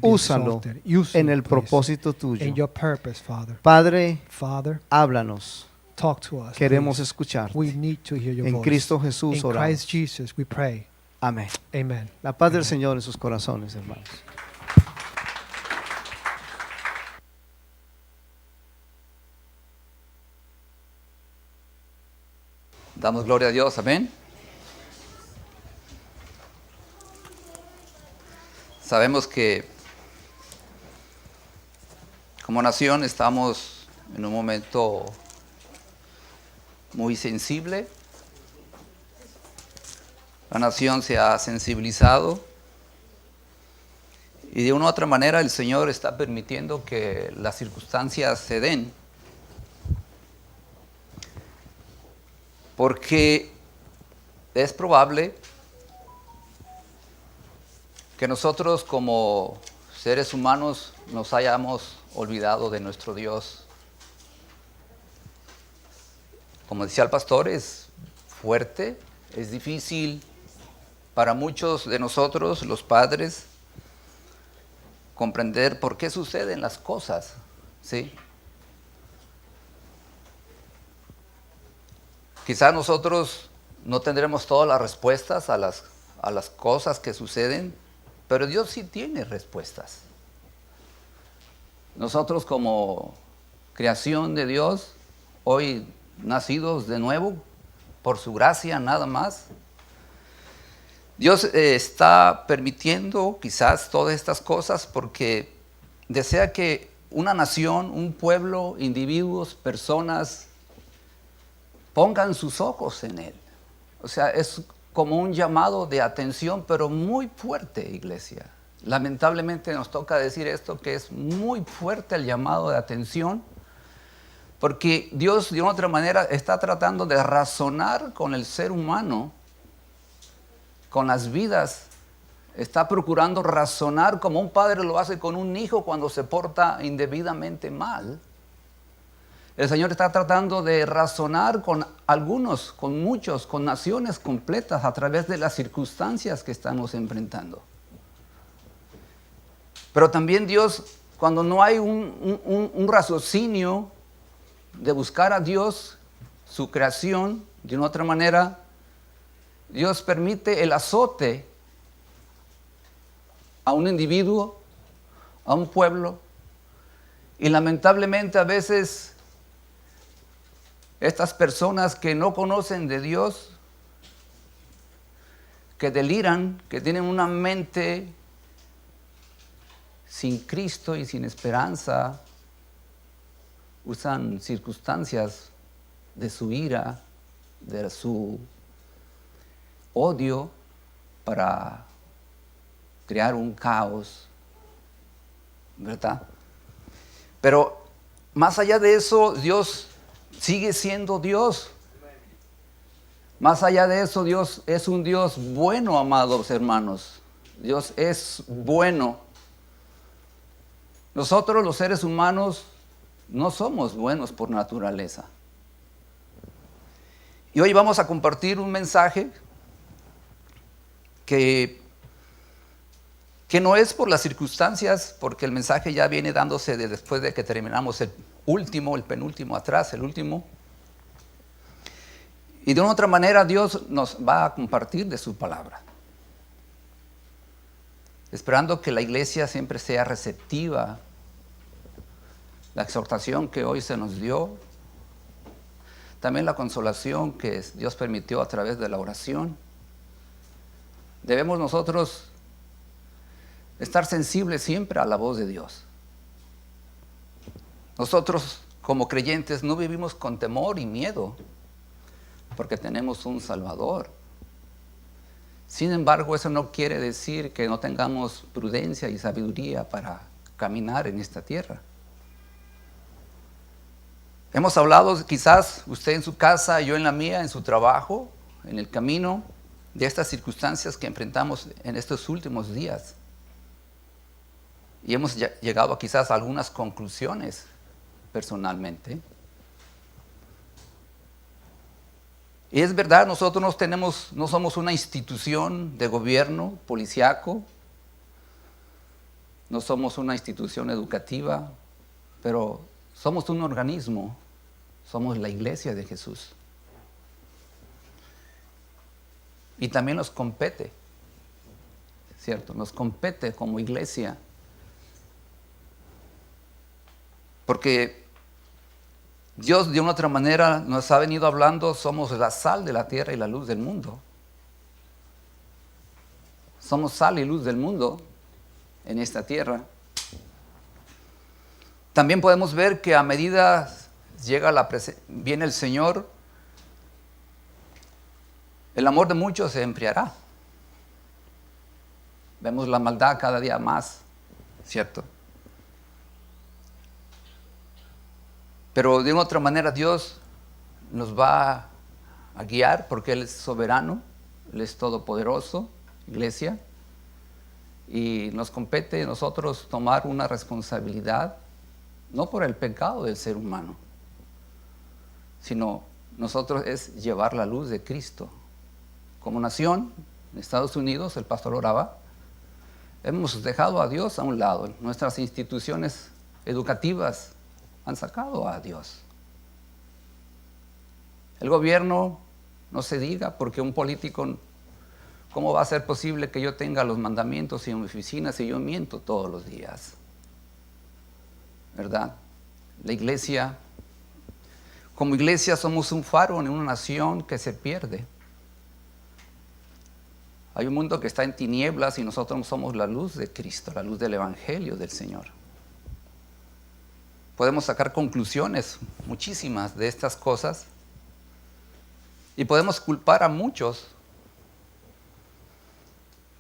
úsalo en el propósito in tuyo. your purpose, Father. Padre, Father, háblanos. talk to us. Queremos please. escucharte. We need to hear your En voice. Cristo Jesús In oramos. Christ Jesus we pray. Amén. Amen. La paz del Señor en sus corazones, hermanos. Damos gloria a Dios, amén. Sabemos que como nación estamos en un momento muy sensible. La nación se ha sensibilizado y de una u otra manera el Señor está permitiendo que las circunstancias se den. Porque es probable que nosotros como seres humanos nos hayamos olvidado de nuestro Dios. Como decía el pastor, es fuerte, es difícil para muchos de nosotros, los padres, comprender por qué suceden las cosas, ¿sí? Quizás nosotros no tendremos todas las respuestas a las cosas que suceden, pero Dios sí tiene respuestas. Nosotros como creación de Dios, hoy nacidos de nuevo, por su gracia nada más, Dios está permitiendo quizás todas estas cosas porque desea que una nación, un pueblo, individuos, personas, pongan sus ojos en Él. O sea, es como un llamado de atención, pero muy fuerte, iglesia. Lamentablemente nos toca decir esto, que es muy fuerte el llamado de atención, porque Dios de otra manera está tratando de razonar con el ser humano, con las vidas. Está procurando razonar como un padre lo hace con un hijo cuando se porta indebidamente mal. El Señor está tratando de razonar con algunos, con muchos, con naciones completas a través de las circunstancias que estamos enfrentando. Pero también Dios, cuando no hay un raciocinio de buscar a Dios, su creación, de una otra manera, Dios permite el azote a un individuo, a un pueblo, y lamentablemente a veces estas personas que no conocen de Dios, que deliran, que tienen una mente sin Cristo y sin esperanza, usan circunstancias de su ira, de su odio para crear un caos, ¿verdad? Pero más allá de eso, Dios sigue siendo Dios. Más allá de eso, Dios es un Dios bueno, amados hermanos. Dios es bueno. Nosotros los seres humanos no somos buenos por naturaleza. Y hoy vamos a compartir un mensaje que no es por las circunstancias, porque el mensaje ya viene dándose después de que terminamos el penúltimo atrás, el último. Y de una otra manera Dios nos va a compartir de su palabra. Esperando que la iglesia siempre sea receptiva. La exhortación que hoy se nos dio. También la consolación que Dios permitió a través de la oración. Debemos nosotros estar sensibles siempre a la voz de Dios. Nosotros como creyentes no vivimos con temor y miedo, porque tenemos un Salvador. Sin embargo, eso no quiere decir que no tengamos prudencia y sabiduría para caminar en esta tierra. Hemos hablado, quizás usted en su casa, yo en la mía, en su trabajo, en el camino, de estas circunstancias que enfrentamos en estos últimos días. Y hemos llegado quizás a algunas conclusiones personalmente. Y es verdad, nosotros no somos una institución de gobierno policíaco. no somos una institución educativa, pero somos un organismo, somos la iglesia de Jesús. Y también nos compete, ¿cierto? Nos compete como iglesia. Porque Dios de una otra manera nos ha venido hablando, somos la sal de la tierra y la luz del mundo. Somos sal y luz del mundo en esta tierra. También podemos ver que a medida viene el Señor, el amor de muchos se enfriará. Vemos la maldad cada día más, ¿cierto? Pero de una otra manera Dios nos va a guiar porque Él es soberano, Él es todopoderoso, iglesia, y nos compete a nosotros tomar una responsabilidad, no por el pecado del ser humano, sino nosotros es llevar la luz de Cristo. Como nación, en Estados Unidos, el pastor oraba, hemos dejado a Dios a un lado. Nuestras instituciones educativas han sacado a Dios. El gobierno, no se diga, porque un político, ¿cómo va a ser posible que yo tenga los mandamientos en mi oficina si yo miento todos los días? ¿Verdad? La iglesia, como iglesia somos un faro en una nación que se pierde. Hay un mundo que está en tinieblas y nosotros somos la luz de Cristo, la luz del Evangelio del Señor. Podemos sacar conclusiones, muchísimas, de estas cosas. Y podemos culpar a muchos.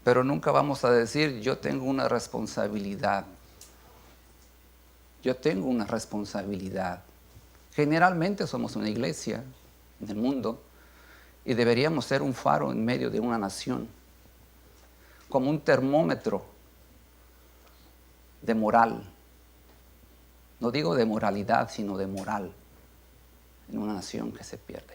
Pero nunca vamos a decir, yo tengo una responsabilidad. Yo tengo una responsabilidad. Generalmente somos una iglesia en el mundo y deberíamos ser un faro en medio de una nación. Como un termómetro de moral. No digo de moralidad, sino de moral en una nación que se pierde.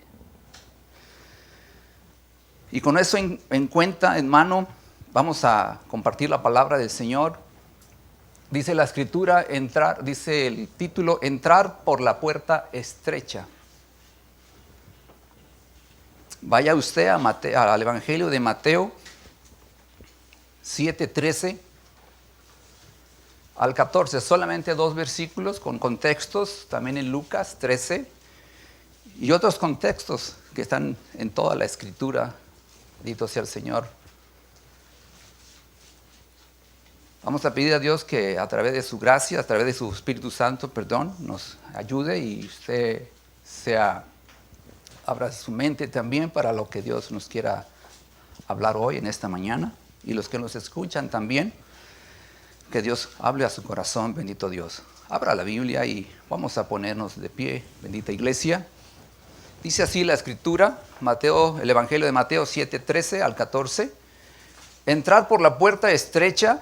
Y con eso en cuenta, en mano, vamos a compartir la palabra del Señor. Dice la Escritura, dice el título, entrar por la puerta estrecha. Vaya usted al Evangelio de Mateo 7:13 al 14, solamente 2 versículos con contextos, también en Lucas 13 y otros contextos que están en toda la Escritura. Bendito sea el Señor. Vamos a pedir a Dios que a través de su gracia, a través de su Espíritu Santo, nos ayude y usted abra su mente también para lo que Dios nos quiera hablar hoy en esta mañana. Y los que nos escuchan también, que Dios hable a su corazón, bendito Dios. Abra la Biblia y vamos a ponernos de pie, bendita iglesia. Dice así la Escritura, el Evangelio de Mateo 7:13 al 14. Entrad por la puerta estrecha,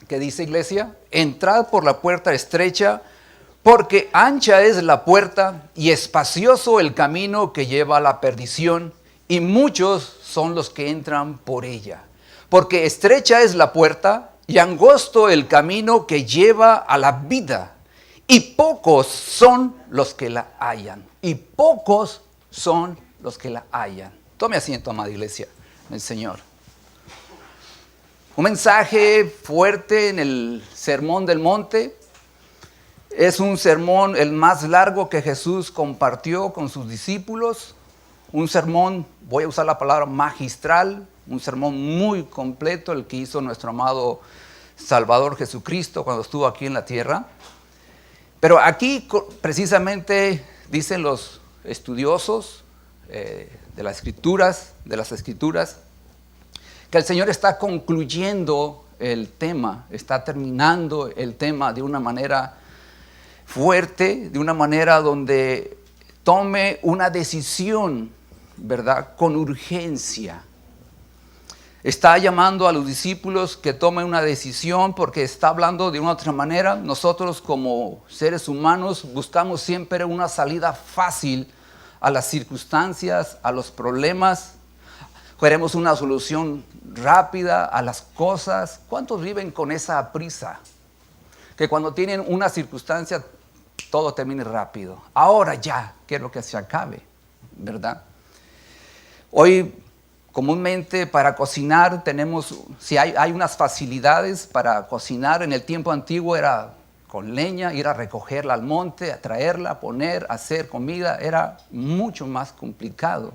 ¿qué dice iglesia? Entrad por la puerta estrecha, porque ancha es la puerta y espacioso el camino que lleva a la perdición, y muchos son los que entran por ella. Porque estrecha es la puerta y angosto el camino que lleva a la vida, y pocos son los que la hallan. Y pocos son los que la hallan. Tome asiento, amada iglesia, en el Señor. Un mensaje fuerte en el Sermón del Monte. Es un sermón el más largo que Jesús compartió con sus discípulos. Un sermón, voy a usar la palabra magistral, un sermón muy completo, el que hizo nuestro amado Salvador Jesucristo cuando estuvo aquí en la tierra. Pero aquí precisamente dicen los estudiosos de las Escrituras, que el Señor está concluyendo el tema, está terminando el tema de una manera fuerte, de una manera donde tome una decisión, ¿verdad?, con urgencia. Está llamando a los discípulos que tomen una decisión porque está hablando de una otra manera. Nosotros como seres humanos buscamos siempre una salida fácil a las circunstancias, a los problemas. Queremos una solución rápida a las cosas. ¿Cuántos viven con esa prisa? Que cuando tienen una circunstancia, todo termine rápido. Ahora ya, quiero que se acabe, ¿verdad? Hoy, comúnmente para cocinar tenemos, si hay unas facilidades para cocinar. En el tiempo antiguo era con leña, ir a recogerla al monte, a traerla, poner, hacer comida, era mucho más complicado.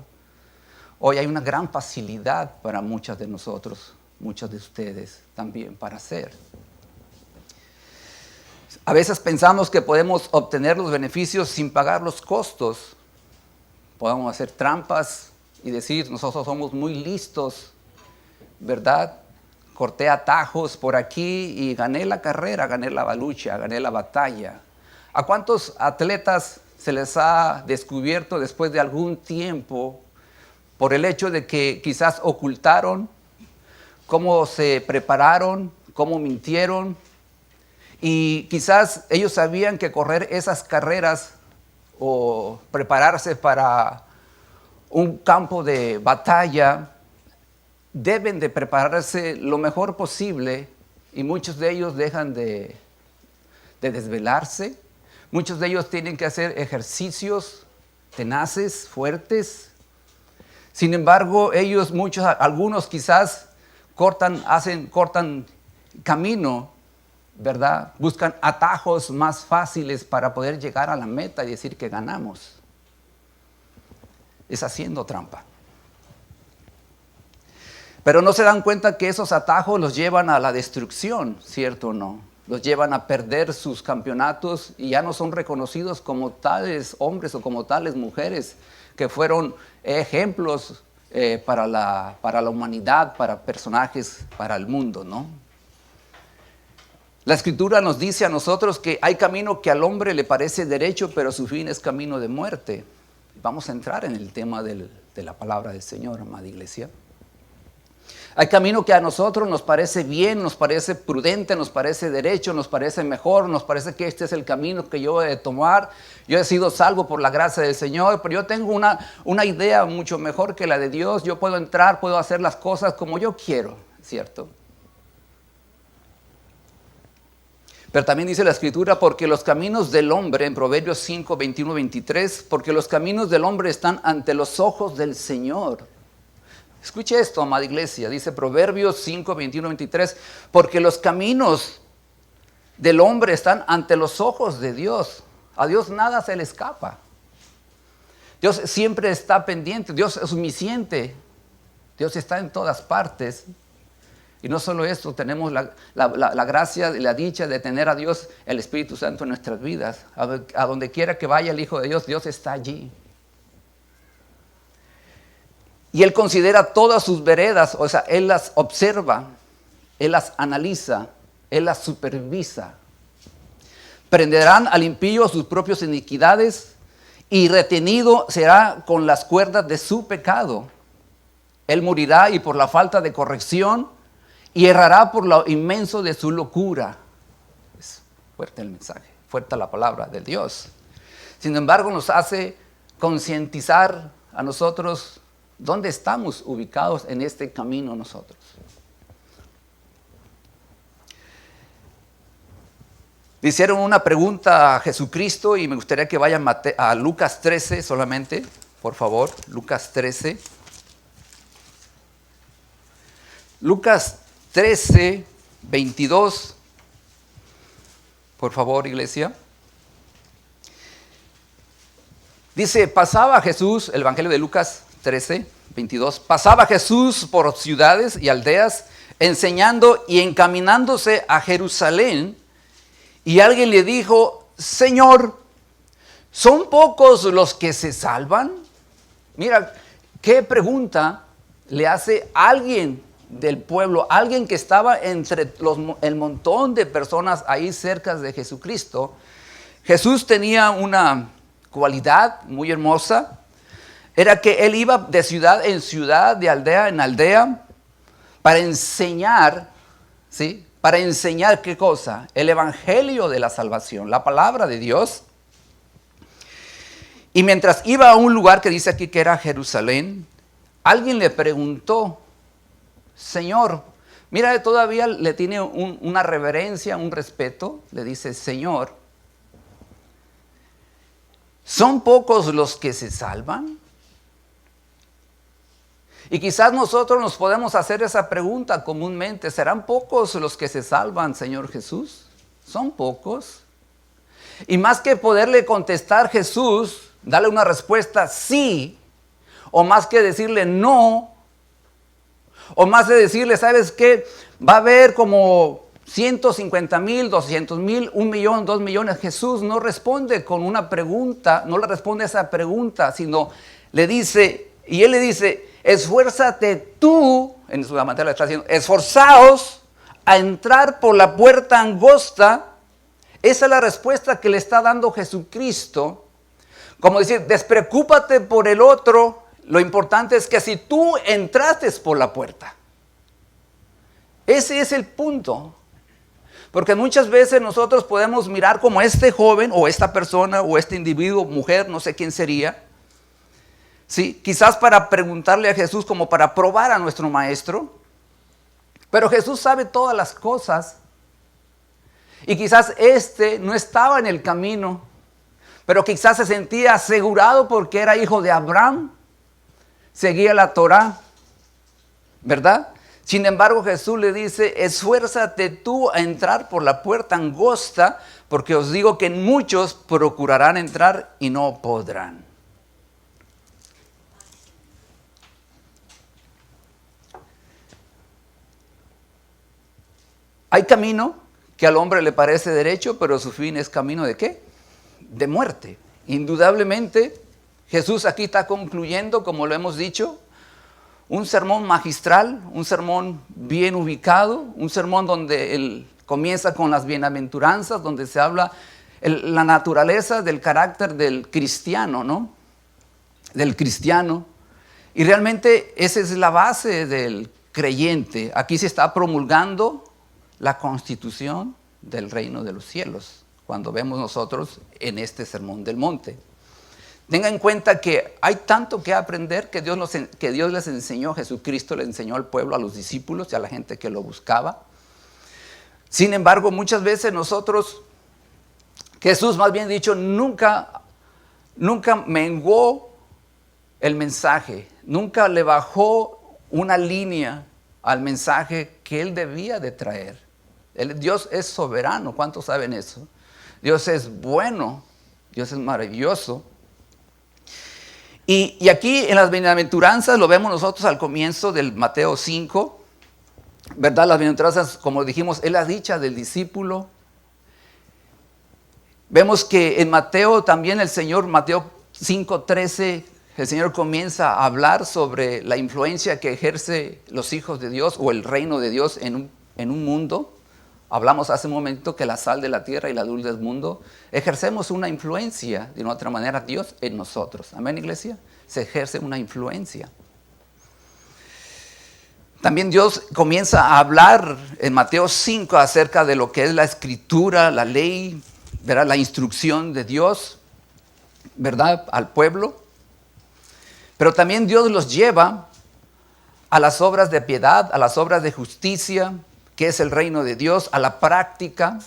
Hoy hay una gran facilidad para muchos de nosotros, muchos de ustedes también para hacer. A veces pensamos que podemos obtener los beneficios sin pagar los costos. Podemos hacer trampas y decir, nosotros somos muy listos, ¿verdad? Corté atajos por aquí y gané la carrera, gané la lucha, gané la batalla. ¿A cuántos atletas se les ha descubierto después de algún tiempo por el hecho de que quizás ocultaron cómo se prepararon, cómo mintieron? Y quizás ellos sabían que correr esas carreras o prepararse para un campo de batalla, deben de prepararse lo mejor posible, y muchos de ellos dejan de desvelarse. Muchos de ellos tienen que hacer ejercicios tenaces, fuertes. Sin embargo, algunos quizás cortan camino, ¿verdad? Buscan atajos más fáciles para poder llegar a la meta y decir que ganamos. Es haciendo trampa. Pero no se dan cuenta que esos atajos los llevan a la destrucción, ¿cierto o no? Los llevan a perder sus campeonatos y ya no son reconocidos como tales hombres o como tales mujeres que fueron ejemplos para la humanidad, para personajes, para el mundo, ¿no? La Escritura nos dice a nosotros que hay camino que al hombre le parece derecho, pero su fin es camino de muerte. Vamos a entrar en el tema de la palabra del Señor, amada iglesia. Hay camino que a nosotros nos parece bien, nos parece prudente, nos parece derecho, nos parece mejor, nos parece que este es el camino que yo he de tomar. Yo he sido salvo por la gracia del Señor, pero yo tengo una idea mucho mejor que la de Dios. Yo puedo entrar, puedo hacer las cosas como yo quiero, ¿cierto? Pero también dice la Escritura, porque los caminos del hombre, en Proverbios 5, 21, 23, porque los caminos del hombre están ante los ojos del Señor. Escuche esto, amada iglesia, dice Proverbios 5, 21, 23, porque los caminos del hombre están ante los ojos de Dios. A Dios nada se le escapa. Dios siempre está pendiente, Dios es omnisciente, Dios está en todas partes. Y no solo esto, tenemos la gracia y la dicha de tener a Dios, el Espíritu Santo en nuestras vidas. A donde quiera que vaya el Hijo de Dios, Dios está allí. Y Él considera todas sus veredas, o sea, Él las observa, Él las analiza, Él las supervisa. Prenderán al impío sus propias iniquidades y retenido será con las cuerdas de su pecado. Él morirá y por la falta de corrección y errará por lo inmenso de su locura. Es fuerte el mensaje, fuerte la palabra de Dios. Sin embargo, nos hace concientizar a nosotros dónde estamos ubicados en este camino nosotros. Le hicieron una pregunta a Jesucristo y me gustaría que vayan a Lucas 13 solamente, por favor, Lucas 13. Lucas 13, 22, por favor, iglesia. Dice, pasaba Jesús, el Evangelio de Lucas 13, 22, pasaba Jesús por ciudades y aldeas, enseñando y encaminándose a Jerusalén, y alguien le dijo, Señor, ¿son pocos los que se salvan? Mira, qué pregunta le hace alguien del pueblo, alguien que estaba entre el montón de personas ahí cerca de Jesucristo. Jesús tenía una cualidad muy hermosa, era que Él iba de ciudad en ciudad, de aldea en aldea, para enseñar, ¿sí? Para enseñar ¿qué cosa? El evangelio de la salvación, la palabra de Dios. Y mientras iba a un lugar que dice aquí que era Jerusalén, alguien le preguntó, Señor, mira, todavía le tiene una reverencia, un respeto, le dice, Señor, ¿son pocos los que se salvan? Y quizás nosotros nos podemos hacer esa pregunta comúnmente, ¿serán pocos los que se salvan, Señor Jesús? ¿Son pocos? Y más que poderle contestar Jesús, darle una respuesta sí, o más que decirle no, o más de decirle, ¿sabes qué? Va a haber como 150,000, 200,000, 1,000,000, 2,000,000. Jesús no responde con una pregunta, no le responde a esa pregunta, sino le dice, y él le dice, esfuérzate tú, en su manera le está diciendo, esforzaos a entrar por la puerta angosta. Esa es la respuesta que le está dando Jesucristo. Como decir, despreocúpate por el otro, lo importante es que si tú entraste por la puerta. Ese es el punto. Porque muchas veces nosotros podemos mirar como este joven o esta persona o este individuo, mujer, no sé quién sería. ¿Sí? Quizás para preguntarle a Jesús como para probar a nuestro maestro. Pero Jesús sabe todas las cosas. Y quizás no estaba en el camino. Pero quizás se sentía asegurado porque era hijo de Abraham. Seguía la Torá. ¿Verdad? Sin embargo, Jesús le dice, esfuérzate tú a entrar por la puerta angosta, porque os digo que muchos procurarán entrar y no podrán. Hay camino que al hombre le parece derecho, pero su fin es camino ¿de qué? De muerte. Indudablemente, Jesús aquí está concluyendo, como lo hemos dicho, un sermón magistral, un sermón bien ubicado, un sermón donde él comienza con las bienaventuranzas, donde se habla la naturaleza del carácter del cristiano, ¿no? Del cristiano. Y realmente esa es la base del creyente. Aquí se está promulgando la constitución del reino de los cielos, cuando vemos nosotros en este sermón del monte. Tenga en cuenta que hay tanto que aprender que Dios les enseñó, Jesucristo le enseñó al pueblo, a los discípulos y a la gente que lo buscaba. Sin embargo, muchas veces nosotros, Jesús más bien dicho, nunca menguó el mensaje, nunca le bajó una línea al mensaje que él debía de traer. Dios es soberano, ¿cuántos saben eso? Dios es bueno, Dios es maravilloso. Y aquí en las bienaventuranzas lo vemos nosotros al comienzo del Mateo 5, ¿verdad? Las bienaventuranzas, como dijimos, es la dicha del discípulo. Vemos que en Mateo también Mateo 5:13, el Señor comienza a hablar sobre la influencia que ejerce los hijos de Dios o el reino de Dios en un mundo. Hablamos hace un momento que la sal de la tierra y la luz del mundo, ejercemos una influencia, de una otra manera, Dios en nosotros. Amén, iglesia. Se ejerce una influencia. También Dios comienza a hablar en Mateo 5 acerca de lo que es la escritura, la ley, ¿verdad? La instrucción de Dios, ¿verdad? Al pueblo. Pero también Dios los lleva a las obras de piedad, a las obras de justicia, que es el reino de Dios, a la práctica.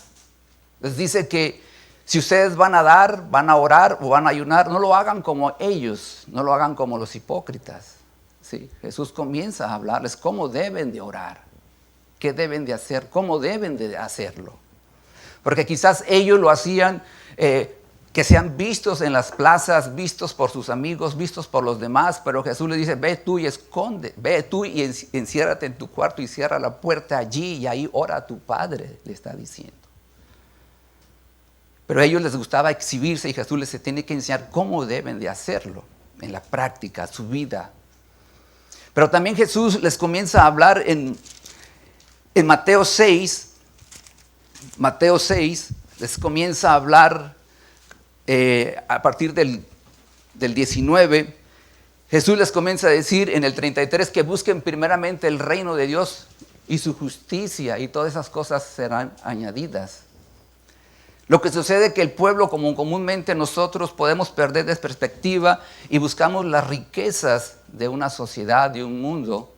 Les dice que si ustedes van a dar, van a orar o van a ayunar, no lo hagan como ellos, no lo hagan como los hipócritas. ¿Sí? Jesús comienza a hablarles cómo deben de orar, qué deben de hacer, cómo deben de hacerlo. Porque quizás ellos lo hacían, que sean vistos en las plazas, vistos por sus amigos, vistos por los demás, pero Jesús le dice, ve tú y enciérrate en tu cuarto y cierra la puerta allí y ahí ora a tu Padre, le está diciendo. Pero a ellos les gustaba exhibirse y Jesús les tiene que enseñar cómo deben de hacerlo en la práctica, su vida. Pero también Jesús les comienza a hablar en Mateo 6, les comienza a hablar a partir del 19, Jesús les comienza a decir en el 33 que busquen primeramente el reino de Dios y su justicia y todas esas cosas serán añadidas. Lo que sucede es que el pueblo, como comúnmente nosotros, podemos perder de perspectiva y buscamos las riquezas de una sociedad, de un mundo.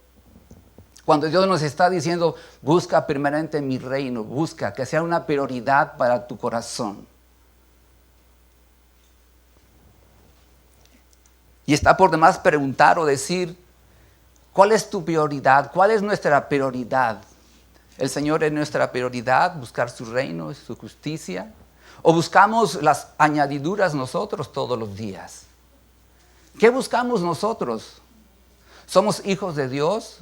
Cuando Dios nos está diciendo, busca primeramente mi reino, busca que sea una prioridad para tu corazón. Y está por demás preguntar o decir, ¿cuál es tu prioridad? ¿Cuál es nuestra prioridad? ¿El Señor es nuestra prioridad? ¿Buscar su reino, su justicia? ¿O buscamos las añadiduras nosotros todos los días? ¿Qué buscamos nosotros? ¿Somos hijos de Dios?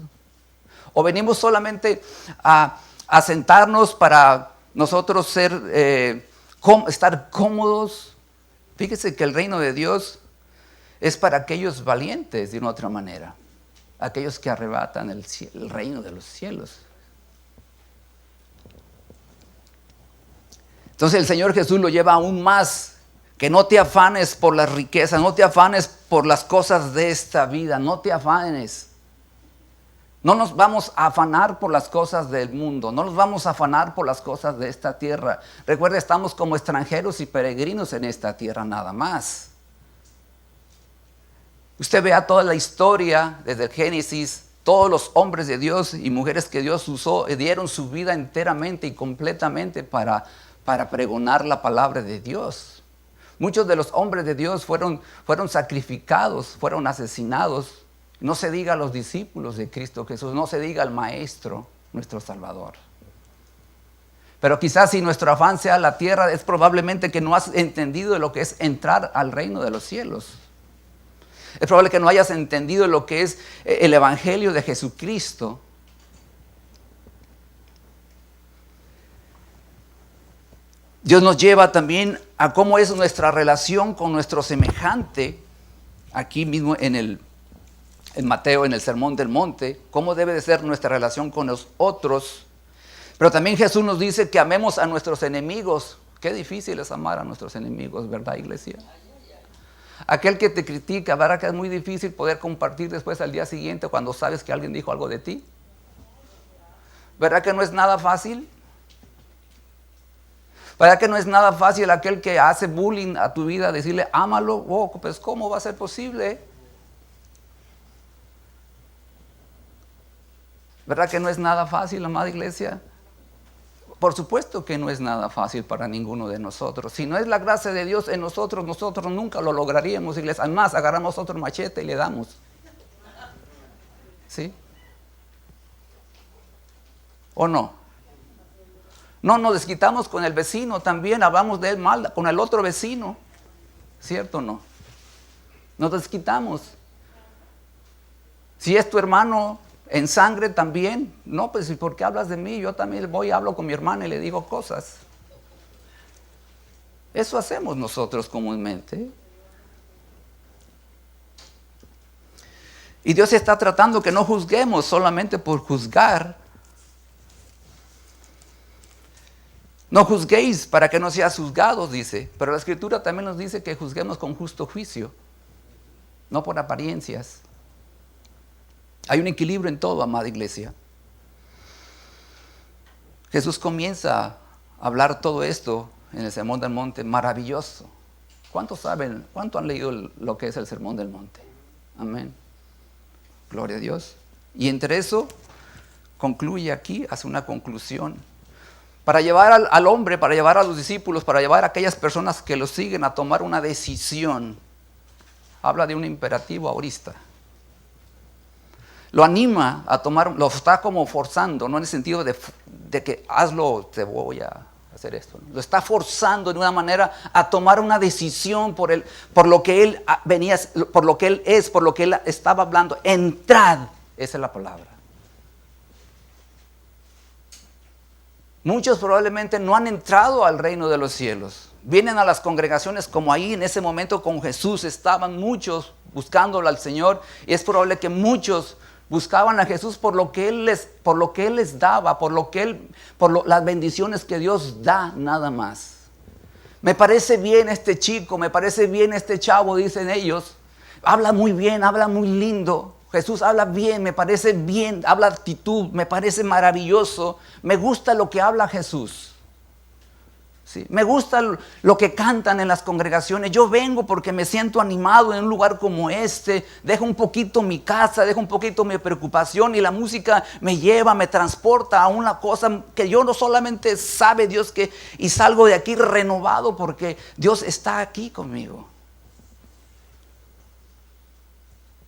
¿O venimos solamente a sentarnos para nosotros estar cómodos? Fíjese que el reino de Dios es para aquellos valientes, de una otra manera. Aquellos que arrebatan el reino de los cielos. Entonces el Señor Jesús lo lleva aún más. Que no te afanes por las riquezas, no te afanes por las cosas de esta vida, no te afanes. No nos vamos a afanar por las cosas del mundo, no nos vamos a afanar por las cosas de esta tierra. Recuerda, estamos como extranjeros y peregrinos en esta tierra nada más. Usted vea toda la historia desde el Génesis, todos los hombres de Dios y mujeres que Dios usó, dieron su vida enteramente y completamente para pregonar la palabra de Dios. Muchos de los hombres de Dios fueron sacrificados, fueron asesinados. No se diga a los discípulos de Cristo Jesús, no se diga al Maestro, nuestro Salvador. Pero quizás si nuestro afán sea la tierra, es probablemente que no has entendido lo que es entrar al reino de los cielos. Es probable que no hayas entendido lo que es el Evangelio de Jesucristo. Dios nos lleva también a cómo es nuestra relación con nuestro semejante, aquí mismo en Mateo, en el Sermón del Monte, cómo debe de ser nuestra relación con los otros. Pero también Jesús nos dice que amemos a nuestros enemigos. Qué difícil es amar a nuestros enemigos, ¿verdad, iglesia? Aquel que te critica, ¿verdad que es muy difícil poder compartir después al día siguiente cuando sabes que alguien dijo algo de ti? ¿Verdad que no es nada fácil? ¿Verdad que no es nada fácil aquel que hace bullying a tu vida, decirle, ámalo? Oh, pues ¿cómo va a ser posible? ¿Verdad que no es nada fácil, amada iglesia? Por supuesto que no es nada fácil para ninguno de nosotros. Si no es la gracia de Dios en nosotros, nosotros nunca lo lograríamos, iglesia. Además, agarramos otro machete y le damos. ¿Sí? ¿O no? No nos desquitamos con el vecino también, hablamos de él mal, con el otro vecino. ¿Cierto o no? Nos desquitamos. Si es tu hermano en sangre también, no, pues ¿por qué hablas de mí? Yo también voy y hablo con mi hermana y le digo cosas. Eso hacemos nosotros comúnmente. Y Dios está tratando que no juzguemos solamente por juzgar. No juzguéis para que no seas juzgados, dice. Pero la Escritura también nos dice que juzguemos con justo juicio, no por apariencias. Hay un equilibrio en todo, amada iglesia. Jesús comienza a hablar todo esto en el Sermón del Monte, maravilloso. ¿Cuántos saben, cuánto han leído lo que es el Sermón del Monte? Amén. Gloria a Dios. Y entre eso, concluye aquí, hace una conclusión. Para llevar al hombre, para llevar a los discípulos, para llevar a aquellas personas que lo siguen a tomar una decisión. Habla de un imperativo aorista. Lo anima a tomar, lo está como forzando, no en el sentido de que hazlo, te voy a hacer esto. Lo está forzando de una manera a tomar una decisión por lo que él venía, por lo que él es, por lo que él estaba hablando. Entrad, esa es la palabra. Muchos probablemente no han entrado al reino de los cielos. Vienen a las congregaciones como ahí en ese momento con Jesús. Estaban muchos buscándolo al Señor. Y es probable que muchos buscaban a Jesús por lo que Él les daba, por las bendiciones que Dios da, nada más. Me parece bien este chico, me parece bien este chavo, dicen ellos. Habla muy bien, habla muy lindo. Jesús habla bien, me parece bien, habla actitud, me parece maravilloso. Me gusta lo que habla Jesús. Sí, me gusta lo que cantan en las congregaciones. Yo vengo porque me siento animado en un lugar como este. Dejo un poquito mi casa, dejo un poquito mi preocupación y la música me lleva, me transporta a una cosa que yo no solamente sabe Dios que y salgo de aquí renovado porque Dios está aquí conmigo.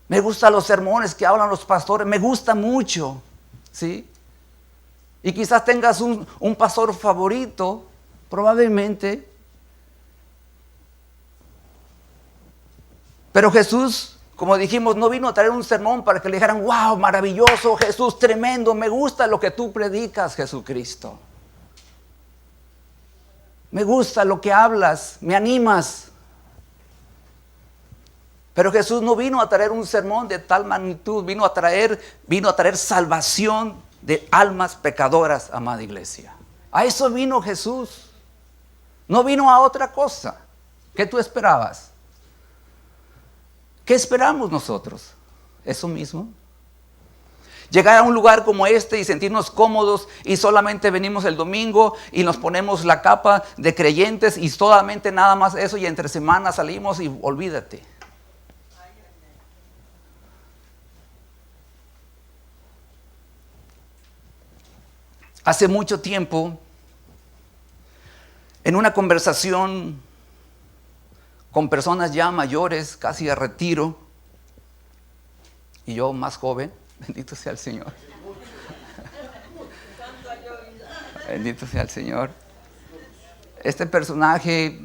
Me gustan los sermones que hablan los pastores, me gusta mucho, ¿sí? Y quizás tengas un pastor favorito. Probablemente. Pero Jesús, como dijimos, no vino a traer un sermón para que le dijeran, wow, maravilloso, Jesús, tremendo, me gusta lo que tú predicas, Jesucristo. Me gusta lo que hablas, me animas. Pero Jesús no vino a traer un sermón de tal magnitud, vino a traer salvación de almas pecadoras, amada iglesia. A eso vino Jesús. No vino a otra cosa. ¿Qué tú esperabas? ¿Qué esperamos nosotros? Eso mismo. Llegar a un lugar como este y sentirnos cómodos y solamente venimos el domingo y nos ponemos la capa de creyentes y solamente nada más eso y entre semanas salimos y olvídate. Hace mucho tiempo, en una conversación con personas ya mayores, casi a retiro, y yo más joven, bendito sea el Señor. Bendito sea el Señor. Este personaje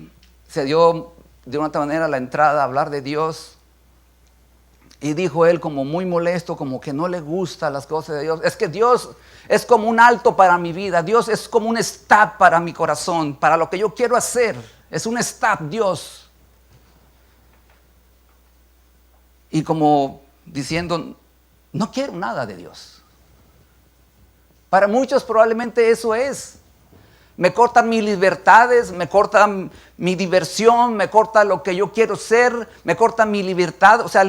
se dio de una otra manera la entrada a hablar de Dios. Y dijo él como muy molesto, como que no le gustan las cosas de Dios. Es que Dios es como un alto para mi vida. Dios es como un stop para mi corazón, para lo que yo quiero hacer. Es un stop, Dios. Y como diciendo, no quiero nada de Dios. Para muchos probablemente eso es. Me cortan mis libertades, me cortan mi diversión, me corta lo que yo quiero ser, me corta mi libertad. O sea,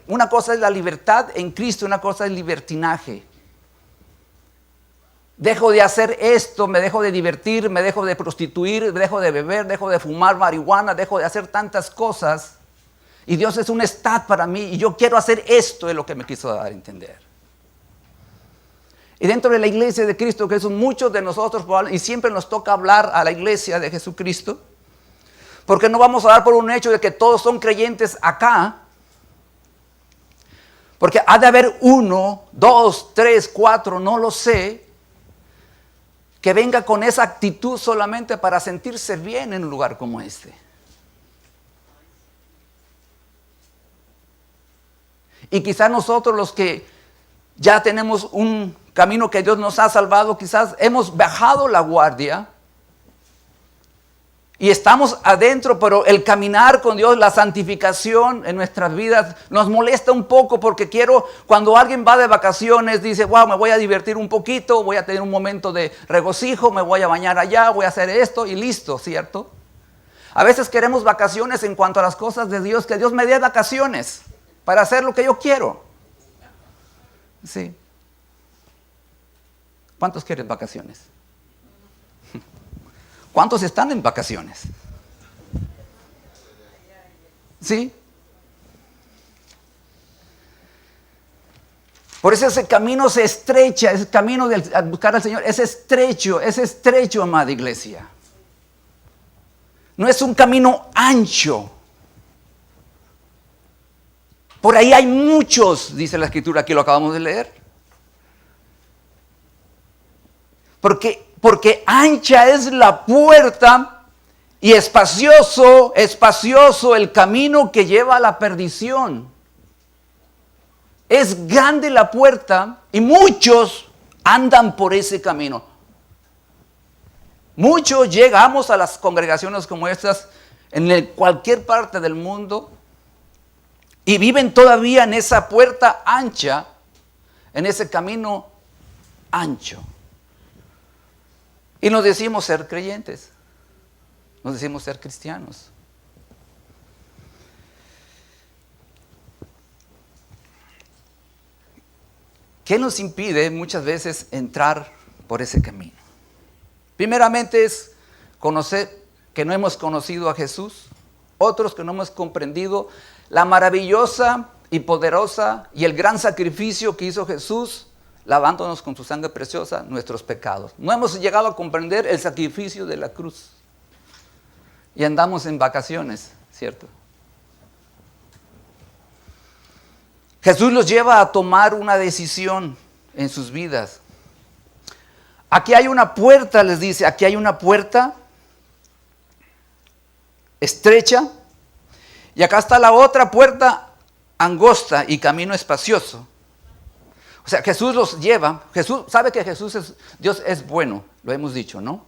una cosa es la libertad en Cristo, una cosa es libertinaje. Dejo de hacer esto, me dejo de divertir, me dejo de prostituir, dejo de beber, dejo de fumar marihuana, dejo de hacer tantas cosas. Y Dios es un stat para mí y yo quiero hacer esto, es lo que me quiso dar a entender. Y dentro de la iglesia de Cristo, que son muchos de nosotros, y siempre nos toca hablar a la iglesia de Jesucristo, porque no vamos a dar por un hecho de que todos son creyentes acá, porque ha de haber 1, 2, 3, 4, no lo sé, que venga con esa actitud solamente para sentirse bien en un lugar como este. Y quizás nosotros los que ya tenemos un camino que Dios nos ha salvado, quizás hemos bajado la guardia y estamos adentro, pero el caminar con Dios, la santificación en nuestras vidas nos molesta un poco porque cuando alguien va de vacaciones, dice, wow, me voy a divertir un poquito, voy a tener un momento de regocijo, me voy a bañar allá, voy a hacer esto y listo, ¿cierto? A veces queremos vacaciones en cuanto a las cosas de Dios, que Dios me dé vacaciones para hacer lo que yo quiero. Sí. ¿Cuántos quieren vacaciones? ¿Cuántos están en vacaciones? ¿Sí? Por eso ese camino se estrecha, ese camino de buscar al Señor es estrecho, amada iglesia. No es un camino ancho. Por ahí hay muchos, dice la Escritura, aquí lo acabamos de leer. Porque ancha es la puerta y espacioso el camino que lleva a la perdición. Es grande la puerta y muchos andan por ese camino. Muchos llegamos a las congregaciones como estas en cualquier parte del mundo y viven todavía en esa puerta ancha, en ese camino ancho. Y nos decimos ser creyentes, nos decimos ser cristianos. ¿Qué nos impide muchas veces entrar por ese camino? Primeramente es que no hemos conocido a Jesús, otros que no hemos comprendido la maravillosa y poderosa y el gran sacrificio que hizo Jesús, lavándonos con su sangre preciosa nuestros pecados. No hemos llegado a comprender el sacrificio de la cruz. Y andamos en vacaciones, ¿cierto? Jesús los lleva a tomar una decisión en sus vidas. Aquí hay una puerta, les dice, aquí hay una puerta estrecha y acá está la otra puerta angosta y camino espacioso. O sea, Jesús los lleva. Jesús sabe que Dios es bueno, lo hemos dicho, ¿no?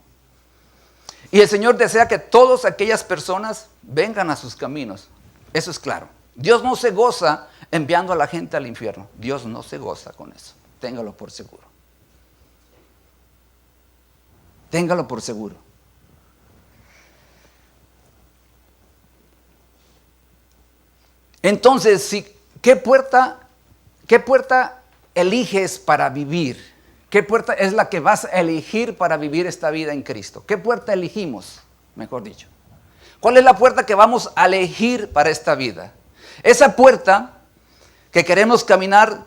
Y el Señor desea que todas aquellas personas vengan a sus caminos. Eso es claro. Dios no se goza enviando a la gente al infierno. Dios no se goza con eso. Téngalo por seguro. Téngalo por seguro. Entonces, ¿qué puerta eliges para vivir? ¿Qué puerta es la que vas a elegir para vivir esta vida en Cristo? ¿Qué puerta elegimos? Mejor dicho. ¿Cuál es la puerta que vamos a elegir para esta vida? Esa puerta que queremos caminar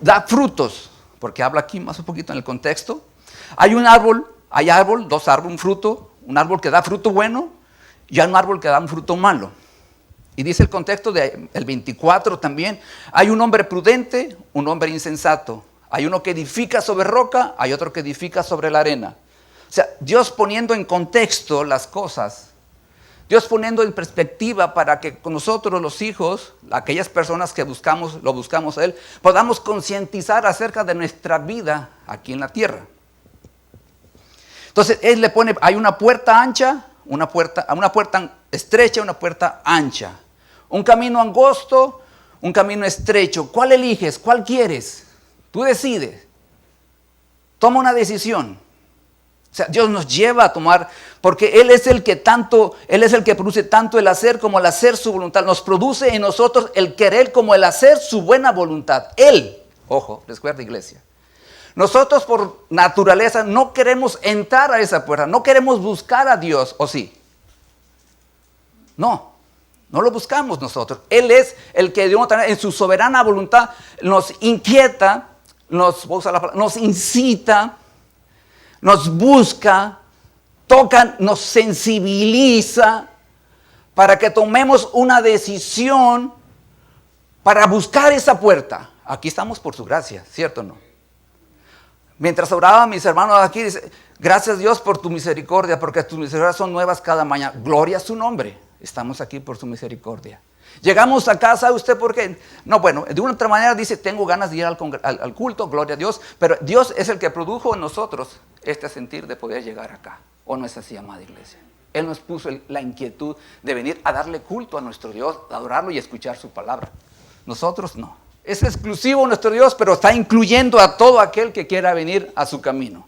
da frutos, porque habla aquí más un poquito en el contexto. Hay un árbol, dos árboles, un fruto, un árbol que da fruto bueno y hay un árbol que da un fruto malo. Y dice el contexto del 24 también, hay un hombre prudente, un hombre insensato. Hay uno que edifica sobre roca, hay otro que edifica sobre la arena. O sea, Dios poniendo en contexto las cosas, Dios poniendo en perspectiva para que con nosotros los hijos, aquellas personas que lo buscamos a Él, podamos concientizar acerca de nuestra vida aquí en la tierra. Entonces, Él le pone, hay una puerta ancha, una puerta estrecha, una puerta ancha. Un camino angosto, un camino estrecho. ¿Cuál eliges? ¿Cuál quieres? Tú decides. Toma una decisión. O sea, Dios nos lleva a tomar, porque Él es el que produce tanto el hacer como el hacer su voluntad. Nos produce en nosotros el querer como el hacer su buena voluntad. Él, ojo, recuerda iglesia. Nosotros por naturaleza no queremos entrar a esa puerta, no queremos buscar a Dios, ¿o sí? No lo buscamos nosotros. Él es el que de una manera, en su soberana voluntad nos inquieta, nos incita, nos busca, toca, nos sensibiliza para que tomemos una decisión para buscar esa puerta. Aquí estamos por su gracia, ¿cierto o no? Mientras oraban mis hermanos aquí, dice, gracias Dios por tu misericordia, porque tus misericordias son nuevas cada mañana. Gloria a su nombre. Estamos aquí por su misericordia. Llegamos a casa, ¿usted por qué? No, bueno, de una otra manera dice, tengo ganas de ir al culto, gloria a Dios, pero Dios es el que produjo en nosotros este sentir de poder llegar acá. ¿O no es así, amada iglesia? Él nos puso la inquietud de venir a darle culto a nuestro Dios, adorarlo y escuchar su palabra. Nosotros no. Es exclusivo nuestro Dios, pero está incluyendo a todo aquel que quiera venir a su camino.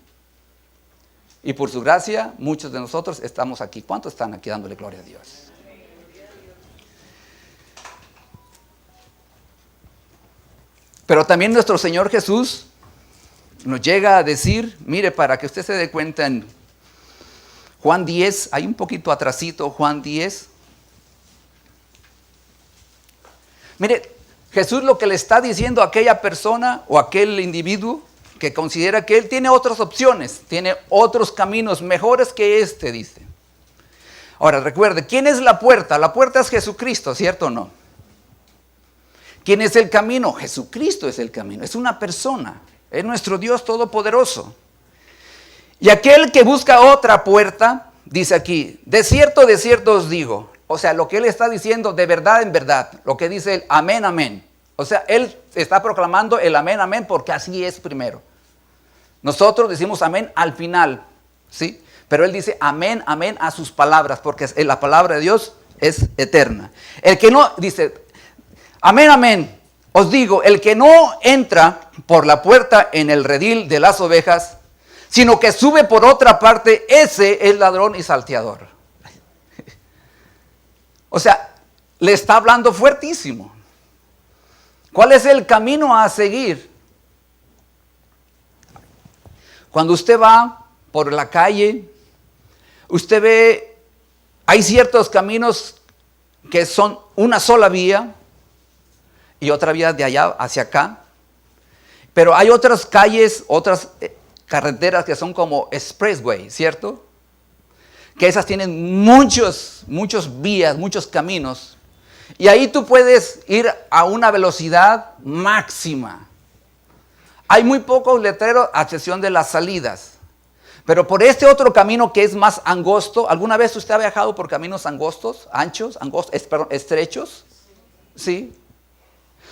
Y por su gracia, muchos de nosotros estamos aquí. ¿Cuántos están aquí dándole gloria a Dios? Pero también nuestro Señor Jesús nos llega a decir, mire, para que usted se dé cuenta en Juan 10, hay un poquito atrasito, Juan 10. Mire, Jesús lo que le está diciendo a aquella persona o a aquel individuo que considera que él tiene otras opciones, tiene otros caminos mejores que este, dice. Ahora, recuerde, ¿quién es la puerta? La puerta es Jesucristo, ¿cierto o no? ¿Quién es el camino? Jesucristo es el camino, es una persona, es nuestro Dios todopoderoso. Y aquel que busca otra puerta, dice aquí, de cierto os digo. O sea, lo que él está diciendo de verdad en verdad, lo que dice él, amén, amén. O sea, él está proclamando el amén, amén, porque así es primero. Nosotros decimos amén al final, ¿sí? Pero él dice amén, amén a sus palabras, porque la palabra de Dios es eterna. El que no, dice, amén, amén, os digo, el que no entra por la puerta en el redil de las ovejas, sino que sube por otra parte, ese es ladrón y salteador. O sea, le está hablando fuertísimo. ¿Cuál es el camino a seguir? Cuando usted va por la calle usted ve, hay ciertos caminos que son una sola vía y otra vía de allá hacia acá. Pero hay otras calles, otras carreteras que son como expressway, ¿cierto? Que esas tienen muchos vías, muchos caminos. Y ahí tú puedes ir a una velocidad máxima. Hay muy pocos letreros a excepción de las salidas. Pero por este otro camino que es más angosto, ¿alguna vez usted ha viajado por caminos angostos, estrechos? Sí.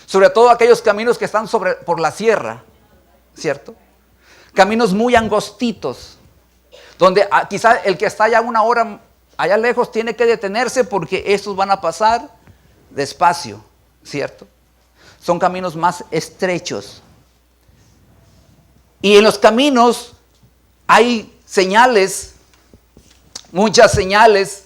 Sobre todo aquellos caminos que están por la sierra, ¿cierto? Caminos muy angostitos, donde quizá el que está allá una hora allá lejos tiene que detenerse porque estos van a pasar despacio, ¿cierto? Son caminos más estrechos. Y en los caminos hay señales, muchas señales,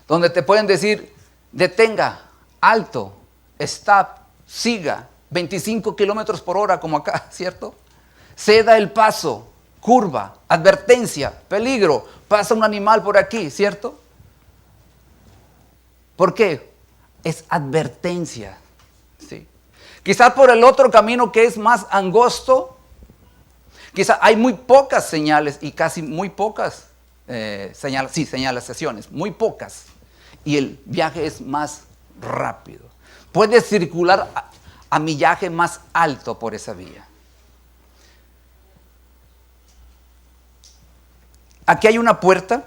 donde te pueden decir, detenga, alto, stop, siga, 25 kilómetros por hora como acá, ¿cierto? Ceda el paso, curva, advertencia, peligro, pasa un animal por aquí, ¿cierto? ¿Por qué? Es advertencia, ¿sí? Quizás por el otro camino que es más angosto, quizás hay muy pocas señales y casi muy pocas señalizaciones, muy pocas. Y el viaje es más rápido. Puedes circular a millaje más alto por esa vía. Aquí hay una puerta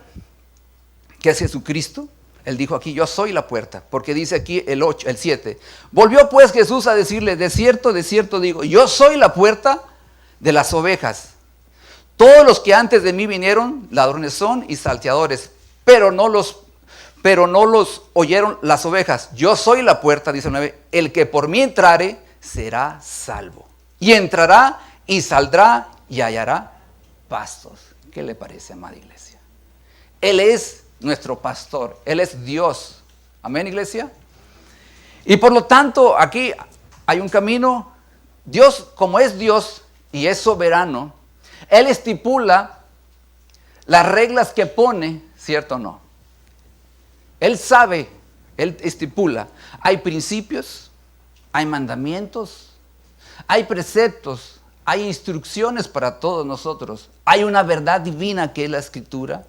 que es Jesucristo. Él dijo aquí, yo soy la puerta, porque dice aquí el 7. Volvió pues Jesús a decirle, de cierto digo, yo soy la puerta de las ovejas. Todos los que antes de mí vinieron, ladrones son y salteadores, pero no los oyeron las ovejas. Yo soy la puerta, dice el 9, el que por mí entrare será salvo. Y entrará y saldrá y hallará pastos. ¿Qué le parece, amada iglesia? Él es nuestro pastor, Él es Dios. Amén, iglesia. Y por lo tanto, aquí hay un camino. Dios, como es Dios y es soberano, Él estipula las reglas que pone, ¿cierto o no? Él sabe, Él estipula. Hay principios, hay mandamientos, hay preceptos, hay instrucciones para todos nosotros. Hay una verdad divina que es la Escritura.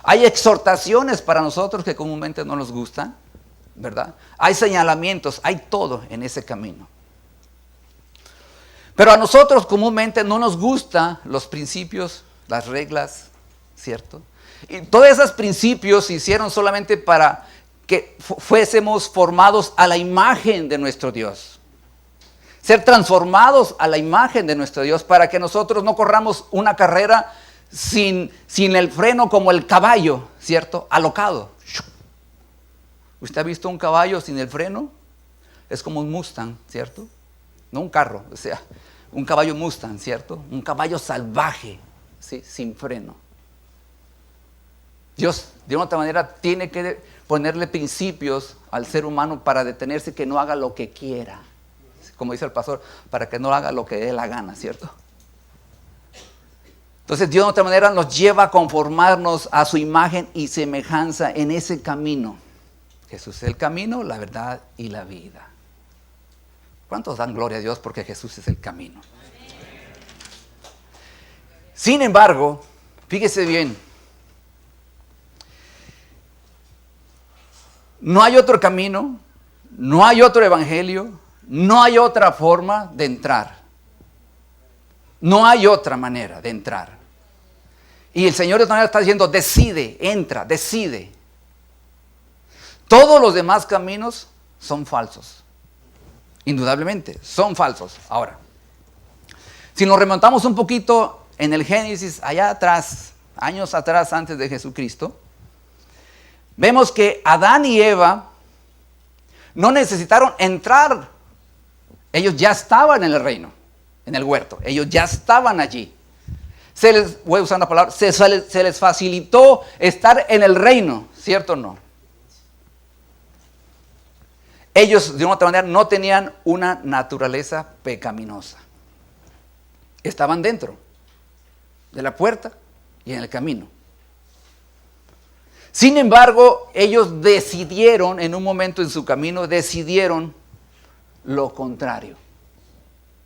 Hay exhortaciones para nosotros que comúnmente no nos gustan, ¿verdad? Hay señalamientos, hay todo en ese camino. Pero a nosotros comúnmente no nos gustan los principios, las reglas, ¿cierto? Y todos esos principios se hicieron solamente para que fuésemos formados a la imagen de nuestro Dios. Ser transformados a la imagen de nuestro Dios para que nosotros no corramos una carrera sin el freno como el caballo, ¿cierto? Alocado. ¿Usted ha visto un caballo sin el freno? Es como un Mustang, ¿cierto? No un carro, o sea, un caballo Mustang, ¿cierto? Un caballo salvaje, ¿sí? Sin freno. Dios, de una otra manera, tiene que ponerle principios al ser humano para detenerse, que no haga lo que quiera. Como dice el pastor, para que no haga lo que dé la gana, ¿cierto? Entonces Dios de otra manera nos lleva a conformarnos a su imagen y semejanza en ese camino. Jesús es el camino, la verdad y la vida. ¿Cuántos dan gloria a Dios porque Jesús es el camino? Sin embargo, fíjese bien, no hay otro camino, no hay otro evangelio, no hay otra forma de entrar. No hay otra manera de entrar. Y el Señor de esta manera está diciendo, decide, entra, decide. Todos los demás caminos son falsos. Indudablemente, son falsos. Ahora, si nos remontamos un poquito en el Génesis, allá atrás, años atrás antes de Jesucristo, vemos que Adán y Eva no necesitaron entrar. Ellos ya estaban en el reino, en el huerto. Ellos ya estaban allí. Voy a usar una palabra, se les facilitó estar en el reino, ¿cierto o no? Ellos, de una otra manera, no tenían una naturaleza pecaminosa. Estaban dentro de la puerta y en el camino. Sin embargo, ellos decidieron, en un momento en su camino, decidieron lo contrario.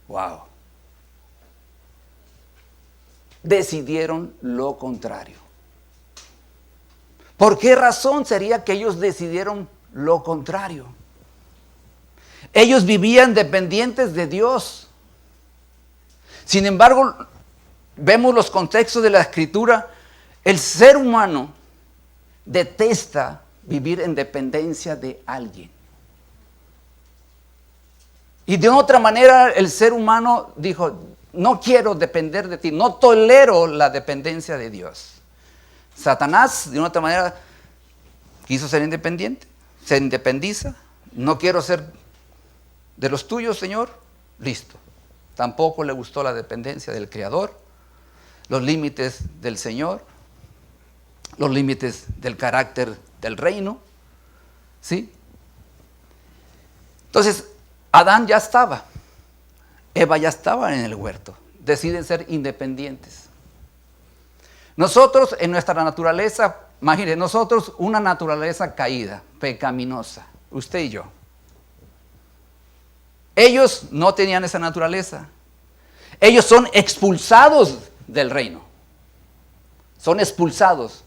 Wow. Decidieron lo contrario. ¿Por qué razón sería que ellos decidieron lo contrario? Ellos vivían dependientes de Dios. Sin embargo, vemos los contextos de la Escritura. El ser humano detesta vivir en dependencia de alguien. Y de otra manera, el ser humano dijo, no quiero depender de ti, no tolero la dependencia de Dios. Satanás, de una otra manera, quiso ser independiente, se independiza, no quiero ser de los tuyos, Señor, listo. Tampoco le gustó la dependencia del Creador, los límites del Señor, los límites del carácter del reino, ¿sí? Entonces, Adán ya estaba, Eva ya estaba en el huerto, deciden ser independientes. Nosotros en nuestra naturaleza, imagínense, nosotros una naturaleza caída, pecaminosa, usted y yo. Ellos no tenían esa naturaleza. Ellos son expulsados del reino. Son expulsados.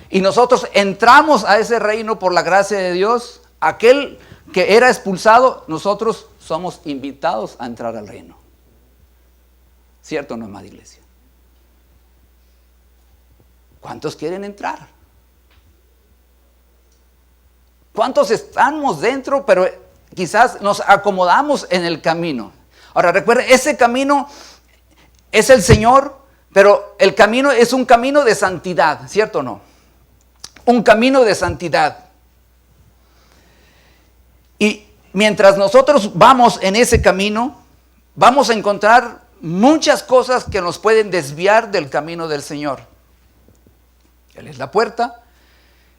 Y nosotros entramos a ese reino por la gracia de Dios. Aquel que era expulsado, nosotros somos invitados a entrar al reino. ¿Cierto o no, amada iglesia? ¿Cuántos quieren entrar? ¿Cuántos estamos dentro, pero quizás nos acomodamos en el camino? Ahora recuerden, ese camino es el Señor, pero el camino es un camino de santidad, ¿cierto o no? Un camino de santidad. Y mientras nosotros vamos en ese camino, vamos a encontrar muchas cosas que nos pueden desviar del camino del Señor. Él es la puerta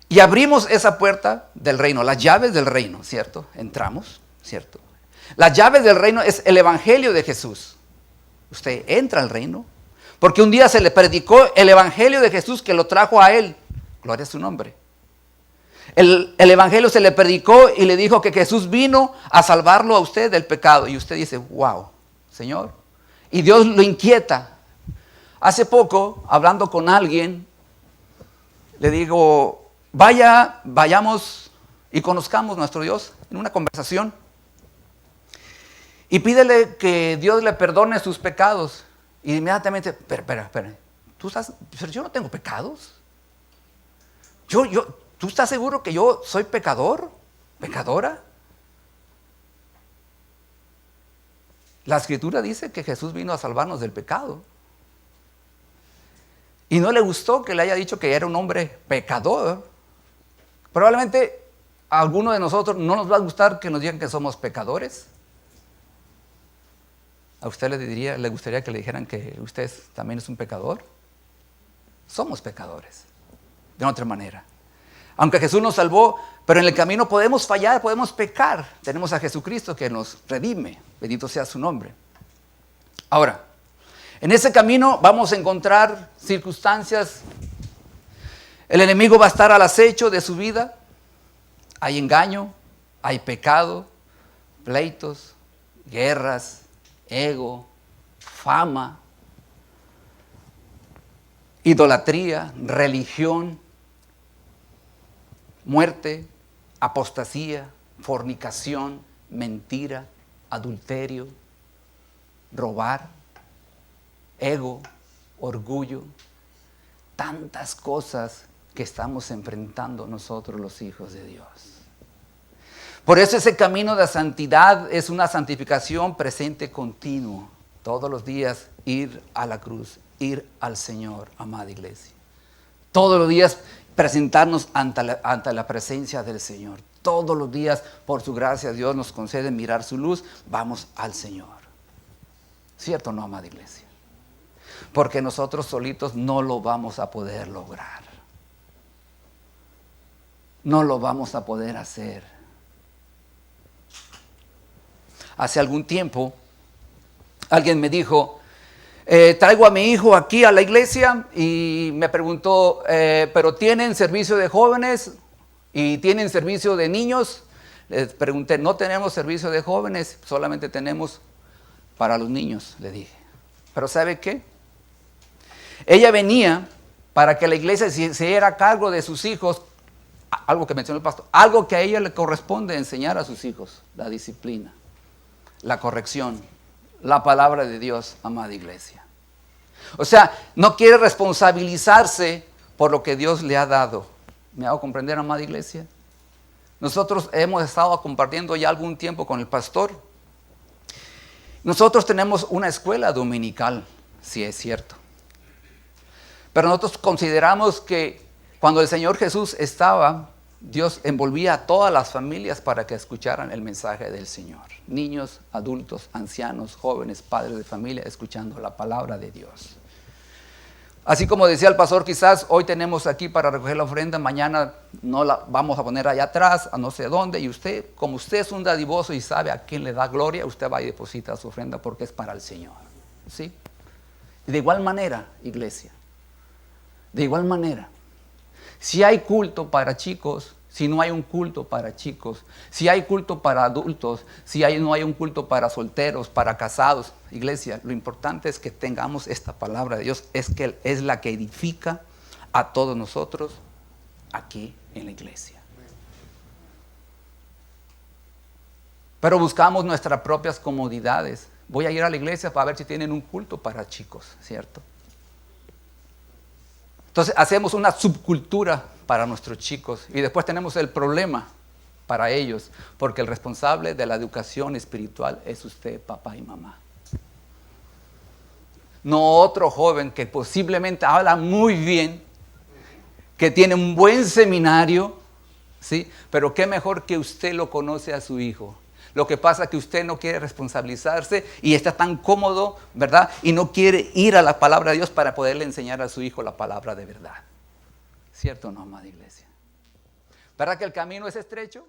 y abrimos esa puerta del reino, las llaves del reino, ¿cierto? Entramos, ¿cierto? Las llaves del reino es el evangelio de Jesús. Usted entra al reino porque un día se le predicó el evangelio de Jesús que lo trajo a él. Gloria a su nombre. El evangelio se le predicó y le dijo que Jesús vino a salvarlo a usted del pecado. Y usted dice, wow, Señor. Y Dios lo inquieta. Hace poco, hablando con alguien, le digo, vayamos y conozcamos nuestro Dios en una conversación. Y pídele que Dios le perdone sus pecados. Y inmediatamente, espera, pero yo no tengo pecados. ¿Tú estás seguro que yo soy pecador? ¿Pecadora? La Escritura dice que Jesús vino a salvarnos del pecado. Y no le gustó que le haya dicho que era un hombre pecador. Probablemente a alguno de nosotros no nos va a gustar que nos digan que somos pecadores. ¿A usted le gustaría que le dijeran que usted también es un pecador? Somos pecadores, de otra manera. Aunque Jesús nos salvó, pero en el camino podemos fallar, podemos pecar. Tenemos a Jesucristo que nos redime, bendito sea su nombre. Ahora, en ese camino vamos a encontrar circunstancias. El enemigo va a estar al acecho de su vida. Hay engaño, hay pecado, pleitos, guerras, ego, fama, idolatría, religión, muerte, apostasía, fornicación, mentira, adulterio, robar, ego, orgullo, tantas cosas que estamos enfrentando nosotros los hijos de Dios. Por eso ese camino de santidad es una santificación presente continuo. Todos los días ir a la cruz, ir al Señor, amada iglesia. Todos los días presentarnos ante la presencia del Señor. Todos los días, por su gracia, Dios nos concede mirar su luz, vamos al Señor. ¿Cierto o no, amada iglesia? Porque nosotros solitos no lo vamos a poder lograr. No lo vamos a poder hacer. Hace algún tiempo, alguien me dijo, traigo a mi hijo aquí a la iglesia y me preguntó, ¿pero tienen servicio de jóvenes y tienen servicio de niños? Les pregunté, no tenemos servicio de jóvenes, solamente tenemos para los niños, le dije. Pero ¿sabe qué? Ella venía para que la iglesia se hiciera cargo de sus hijos, algo que mencionó el pastor, algo que a ella le corresponde enseñar a sus hijos, la disciplina, la corrección, la palabra de Dios, amada iglesia. O sea, no quiere responsabilizarse por lo que Dios le ha dado. ¿Me hago comprender, amada iglesia? Nosotros hemos estado compartiendo ya algún tiempo con el pastor. Nosotros tenemos una escuela dominical, sí es cierto. Pero nosotros consideramos que cuando el Señor Jesús estaba, Dios envolvía a todas las familias para que escucharan el mensaje del Señor. Niños, adultos, ancianos, jóvenes, padres de familia, escuchando la palabra de Dios. Así como decía el pastor, quizás hoy tenemos aquí para recoger la ofrenda, mañana no la vamos a poner allá atrás, a no sé dónde, y usted, como usted es un dadivoso y sabe a quién le da gloria, usted va y deposita su ofrenda porque es para el Señor. ¿Sí? Y de igual manera, iglesia, de igual manera, si hay culto para chicos, si no hay un culto para chicos, si hay culto para adultos, si no hay un culto para solteros, para casados, iglesia, lo importante es que tengamos esta palabra de Dios, es que es la que edifica a todos nosotros aquí en la iglesia. Pero buscamos nuestras propias comodidades. Voy a ir a la iglesia para ver si tienen un culto para chicos, ¿cierto? Entonces hacemos una subcultura para nuestros chicos y después tenemos el problema para ellos, porque el responsable de la educación espiritual es usted, papá y mamá. No otro joven que posiblemente habla muy bien, que tiene un buen seminario, ¿sí? Pero qué mejor que usted lo conoce a su hijo. Lo que pasa es que usted no quiere responsabilizarse y está tan cómodo, ¿verdad? Y no quiere ir a la palabra de Dios para poderle enseñar a su hijo la palabra de verdad. ¿Cierto o no, amada iglesia? ¿Verdad que el camino es estrecho?